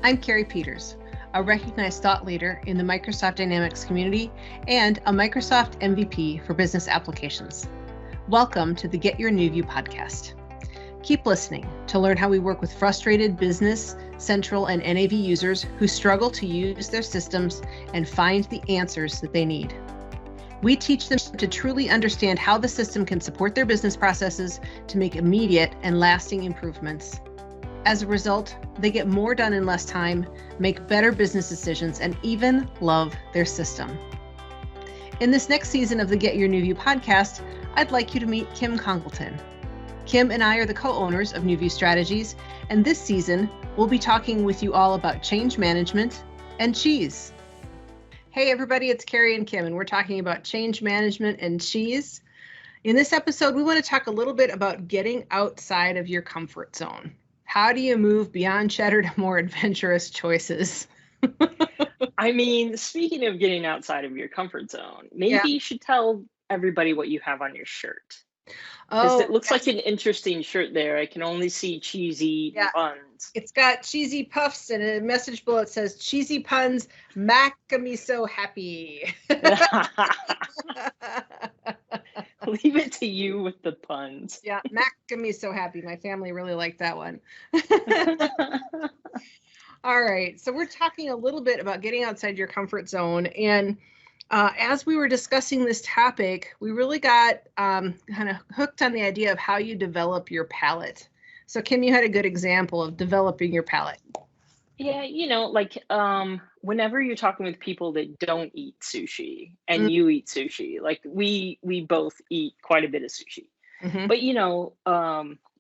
I'm Kerry Peters, a recognized thought leader in the Microsoft Dynamics community and a Microsoft MVP for business applications. Welcome to the Get Your New View podcast. Keep listening to learn how we work with frustrated business, central, and NAV users who struggle to use their systems and find the answers that they need. We teach them to truly understand how the system can support their business processes to make immediate and lasting improvements. As a result, they get more done in less time, make better business decisions, and even love their system. In this next season of the Get Your New View podcast, I'd like you to meet Kim Congleton. Kim and I are the co-owners of New View Strategies, and this season, we'll be talking with you all about change management and cheese. Hey everybody, it's Kerry and Kim, and we're talking about change management and cheese. In this episode, we want to talk a little bit about getting outside of your comfort zone. How do you move beyond cheddar to more adventurous choices? I mean, speaking of getting outside of your comfort zone, maybe you should tell everybody what you have on your shirt. Because it looks like an interesting shirt there. I can only see cheesy puns. It's got cheesy puffs and a message bullet says, cheesy puns, Mac me so happy. Leave it to you with the puns. Yeah, Mac me so happy. My family really liked that one. All right, so we're talking a little bit about getting outside your comfort zone. And as we were discussing this topic, we really got kind of hooked on the idea of how you develop your palate. So Kim, you had a good example of developing your palate. Yeah, whenever you're talking with people that don't eat sushi and you eat sushi, like we both eat quite a bit of sushi. Mm-hmm. But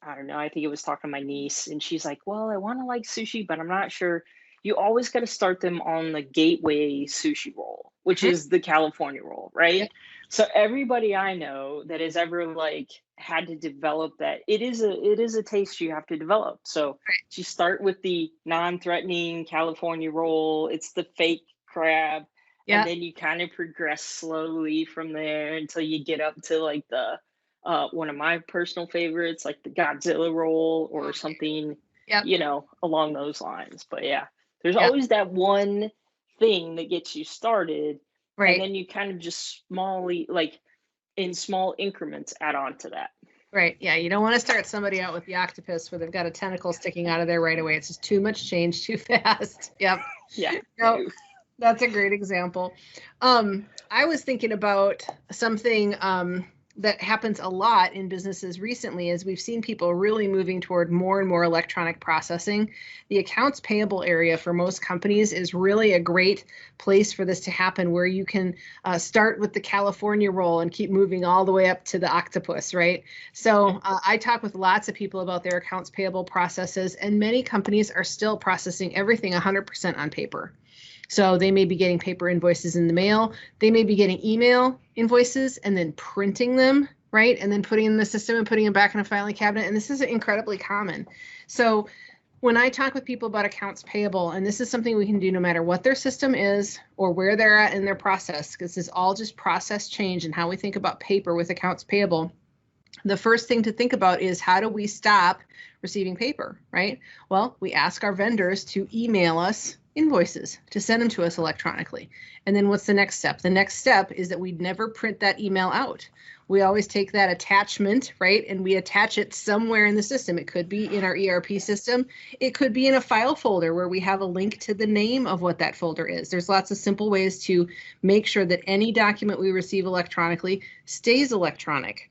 I don't know, I think I was talking to my niece and she's like, well, I want to like sushi, but I'm not sure. You always got to start them on the gateway sushi roll, which is the California roll, right? Yeah. So everybody I know that has ever had to develop that, it is a taste you have to develop. So you start with the non-threatening California roll. It's the fake crab. Yeah. And then you kind of progress slowly from there until you get up to the one of my personal favorites, like the Godzilla roll or something, along those lines. But yeah. There's always that one thing that gets you started, right? And then you kind of just in small increments add on to that. Right. Yeah. You don't want to start somebody out with the octopus where they've got a tentacle sticking out of there right away. It's just too much change too fast. Yep. Yeah. No, that's a great example. I was thinking about something that happens a lot in businesses recently as we've seen people really moving toward more and more electronic processing. The accounts payable area for most companies is really a great place for this to happen, where you can start with the California roll and keep moving all the way up to the octopus, right? So I talk with lots of people about their accounts payable processes, and many companies are still processing everything 100% on paper. So they may be getting paper invoices in the mail. They may be getting email invoices and then printing them, right? And then putting them in the system and putting them back in a filing cabinet. And this is incredibly common. So when I talk with people about accounts payable, and this is something we can do no matter what their system is or where they're at in their process, because this is all just process change and how we think about paper with accounts payable. The first thing to think about is, how do we stop receiving paper, right? Well, we ask our vendors to email us invoices, to send them to us electronically. And then what's the next step? The next step is that we never print that email out. We always take that attachment, right, and we attach it somewhere in the system. It could be in our ERP system. It could be in a file folder where we have a link to the name of what that folder is. There's lots of simple ways to make sure that any document we receive electronically stays electronic.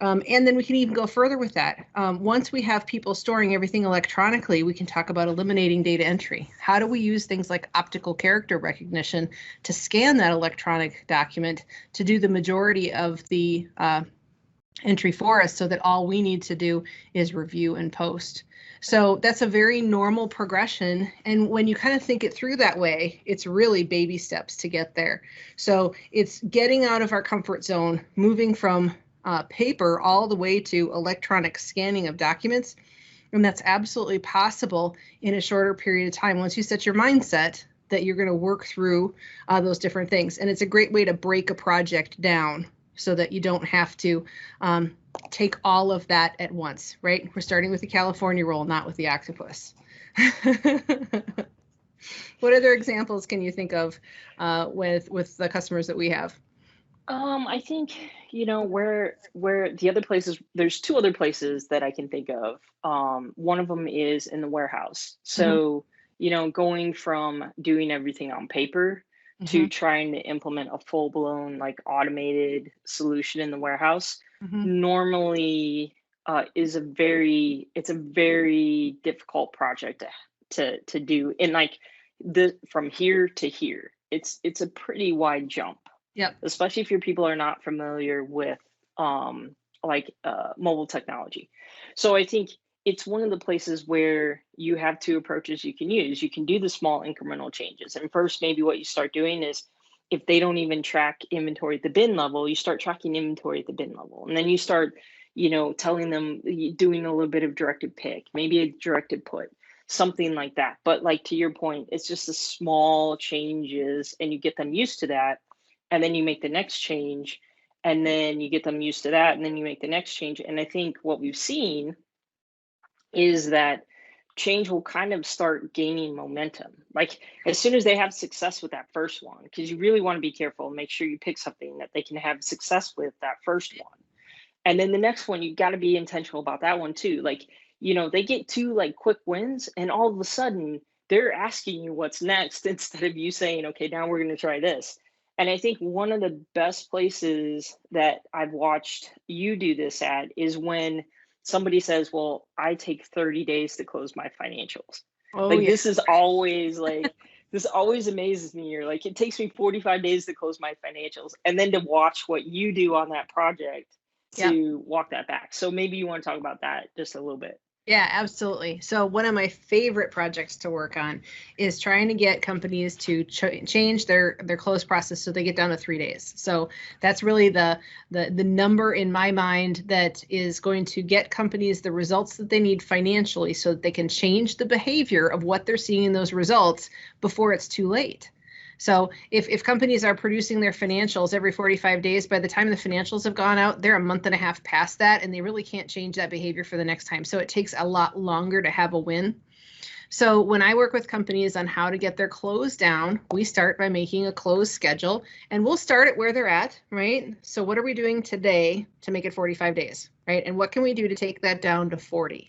And then we can even go further with that. Once we have people storing everything electronically, we can talk about eliminating data entry. How do we use things like optical character recognition to scan that electronic document to do the majority of the entry for us, so that all we need to do is review and post? So that's a very normal progression. And when you kind of think it through that way, it's really baby steps to get there. So it's getting out of our comfort zone, moving from paper all the way to electronic scanning of documents. And that's absolutely possible in a shorter period of time once you set your mindset that you're going to work through those different things. And it's a great way to break a project down so that you don't have to take all of that at once, right? We're starting with the California roll, not with the octopus. What other examples can you think of with the customers that we have? I think, where the other places, there's two other places that I can think of. One of them is in the warehouse. Hmm. So, going from doing everything on paper Hmm. to trying to implement a full-blown like automated solution in the warehouse Hmm. normally it's a very difficult project to do. And like the from here to here, it's a pretty wide jump, Yep. especially if your people are not familiar with mobile technology. So I think it's one of the places where you have two approaches you can use. You can do the small incremental changes. And first, maybe what you start doing is if they don't even track inventory at the bin level, you start tracking inventory at the bin level. And then you start, telling them, doing a little bit of directed pick, maybe a directed put, something like that. But like to your point, it's just the small changes and you get them used to that, and then you make the next change, and then you get them used to that, and then you make the next change. And I think what we've seen is that change will kind of start gaining momentum, like as soon as they have success with that first one, because you really want to be careful and make sure you pick something that they can have success with that first one. And then the next one, you got to be intentional about that one too. Like, they get two like quick wins, and all of a sudden they're asking you what's next instead of you saying, okay, now we're going to try this. And I think one of the best places that I've watched you do this at is when somebody says, well, I take 30 days to close my financials. Oh Like yeah. this is always like, this always amazes me. You're like, it takes me 45 days to close my financials. And then to watch what you do on that project Yep. to walk that back. So maybe you want to talk about that just a little bit. Yeah, absolutely. So one of my favorite projects to work on is trying to get companies to change their close process so they get down to 3 days. So that's really the number in my mind that is going to get companies the results that they need financially so that they can change the behavior of what they're seeing in those results before it's too late. So if companies are producing their financials every 45 days, by the time the financials have gone out, they're a month and a half past that, and they really can't change that behavior for the next time. So it takes a lot longer to have a win. So when I work with companies on how to get their close down, we start by making a close schedule, and we'll start at where they're at, right? So what are we doing today to make it 45 days, right? And what can we do to take that down to 40?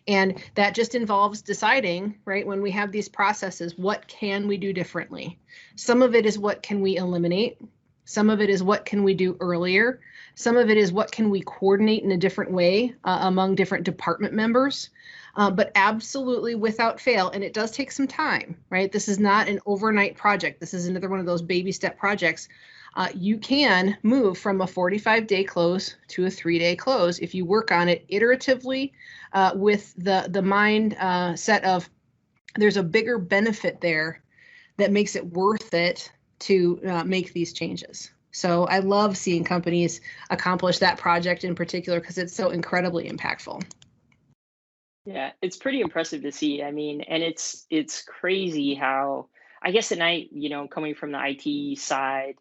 And that just involves deciding, right, when we have these processes, what can we do differently? Some of it is what can we eliminate? Some of it is what can we do earlier? Some of it is what can we coordinate in a different way among different department members? But absolutely without fail, and it does take some time, right? This is not an overnight project. This is another one of those baby step projects. You can move from a 45-day close to a 3-day close if you work on it iteratively with the mind set of there's a bigger benefit there that makes it worth it to make these changes. So I love seeing companies accomplish that project in particular because it's so incredibly impactful. Yeah, it's pretty impressive to see. I mean, and it's crazy how, I guess, and coming from the IT side,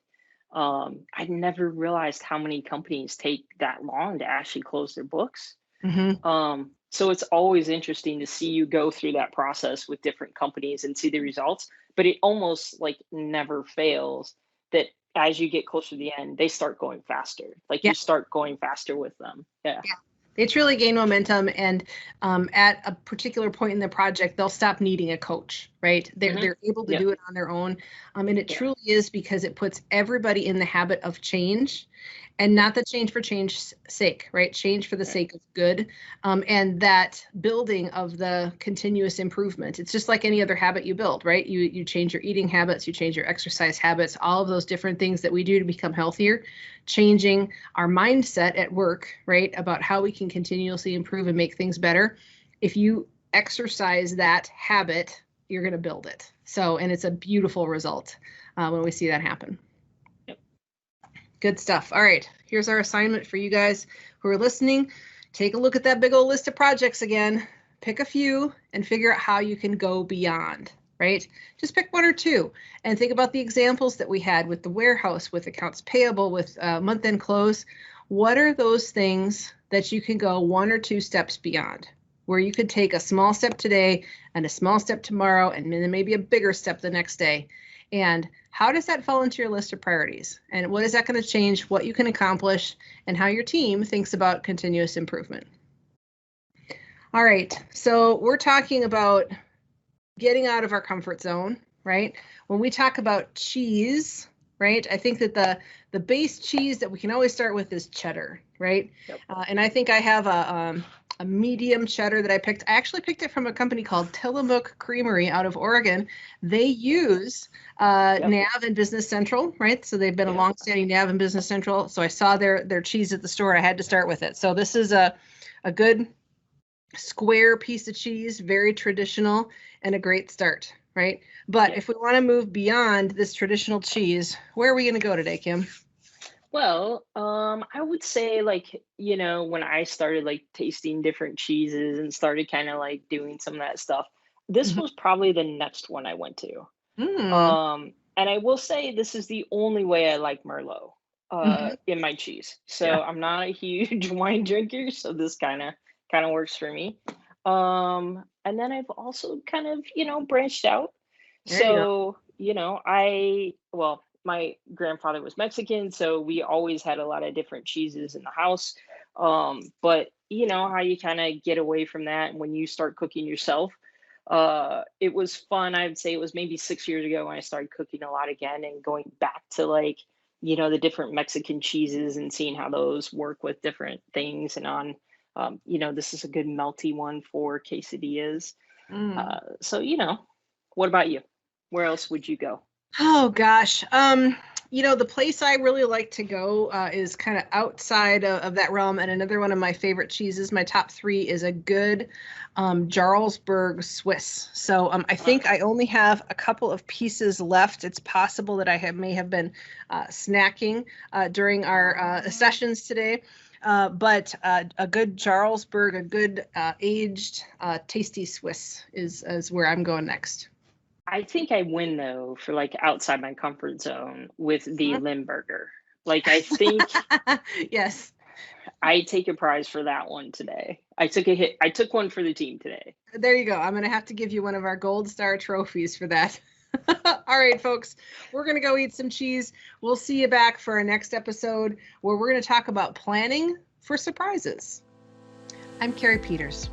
I never realized how many companies take that long to actually close their books. Mm-hmm. So it's always interesting to see you go through that process with different companies and see the results, but it almost like never fails that as you get closer to the end, they start going faster. Like Yeah. you start going faster with them. Yeah. Yeah. They truly gain momentum, and at a particular point in the project, they'll stop needing a coach, right? They're able to Yep. do it on their own, and it truly is because it puts everybody in the habit of change, and not the change for change's sake, right? Change for the sake of good, and that building of the continuous improvement. It's just like any other habit you build, right? You change your eating habits, you change your exercise habits, all of those different things that we do to become healthier. Changing our mindset at work, right, about how we can continuously improve and make things better. If you exercise that habit, you're going to build it. So, and it's a beautiful result when we see that happen. Yep. Good stuff. All right, here's our assignment for you guys who are listening. Take a look at that big old list of projects again, pick a few, and figure out how you can go beyond. Right? Just pick one or two and think about the examples that we had with the warehouse, with accounts payable, with month-end close. What are those things that you can go one or two steps beyond? where you could take a small step today and a small step tomorrow and then maybe a bigger step the next day. And how does that fall into your list of priorities? And what is that going to change, what you can accomplish, and how your team thinks about continuous improvement? All right, so we're talking about getting out of our comfort zone, right? When we talk about cheese, right, I think that the base cheese that we can always start with is cheddar, right? Yep. And I think I have a medium cheddar that I picked. I actually picked it from a company called Tillamook Creamery out of Oregon. They use NAV and Business Central, right? So they've been a longstanding NAV and Business Central. So I saw their cheese at the store. I had to start with it. So this is a good square piece of cheese, very traditional and a great start, right? But if we want to move beyond this traditional cheese, where are we going to go today, Kim? Well, I would say, like, when I started like tasting different cheeses and started kind of like doing some of that stuff, this was probably the next one I went to. And I will say this is the only way I like Merlot in my cheese. So I'm not a huge wine drinker, so this kind of works for me. And then I've also kind of, branched out. So, my grandfather was Mexican, so we always had a lot of different cheeses in the house. But how you kind of get away from that when you start cooking yourself. It was fun. I would say it was maybe 6 years ago when I started cooking a lot again and going back to like, the different Mexican cheeses and seeing how those work with different things. And on, this is a good melty one for quesadillas. So, what about you? Where else would you go? Oh gosh. The place I really like to go is kind of outside of that realm. And another one of my favorite cheeses, my top 3, is a good Jarlsberg Swiss. So I think I only have a couple of pieces left. It's possible that I may have been snacking during our sessions today. But a good Jarlsberg, a good aged, tasty Swiss is where I'm going next. I think I win though for like outside my comfort zone with the Limburger. Like I think yes, I take a prize for that one today. I took one for the team today. There you go. I'm gonna have to give you one of our gold star trophies for that. All right, folks, we're gonna go eat some cheese. We'll see you back for our next episode where we're gonna talk about planning for surprises. I'm Kerry Peters.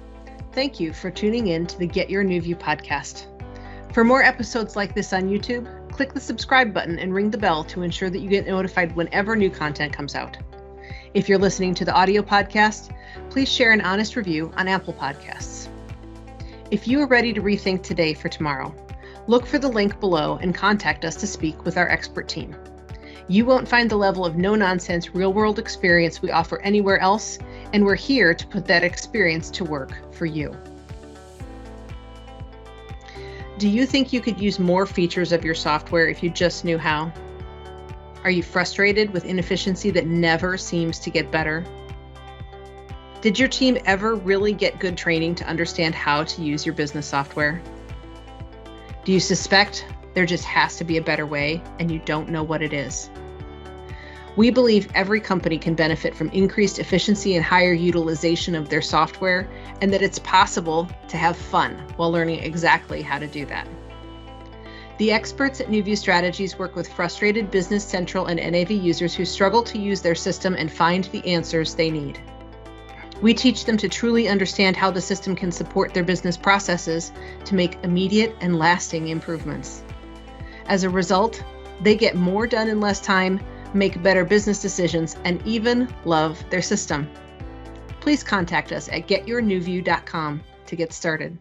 Thank you for tuning in to the Get Your New View podcast. For more episodes like this on YouTube, click the subscribe button and ring the bell to ensure that you get notified whenever new content comes out. If you're listening to the audio podcast, please share an honest review on Apple Podcasts. If you are ready to rethink today for tomorrow, look for the link below and contact us to speak with our expert team. You won't find the level of no-nonsense real-world experience we offer anywhere else, and we're here to put that experience to work for you. Do you think you could use more features of your software if you just knew how? Are you frustrated with inefficiency that never seems to get better? Did your team ever really get good training to understand how to use your business software? Do you suspect there just has to be a better way and you don't know what it is? We believe every company can benefit from increased efficiency and higher utilization of their software, and that it's possible to have fun while learning exactly how to do that. The experts at NewView Strategies work with frustrated Business Central and NAV users who struggle to use their system and find the answers they need. We teach them to truly understand how the system can support their business processes to make immediate and lasting improvements. As a result, they get more done in less time, make better business decisions, and even love their system. Please contact us at getyournewview.com to get started.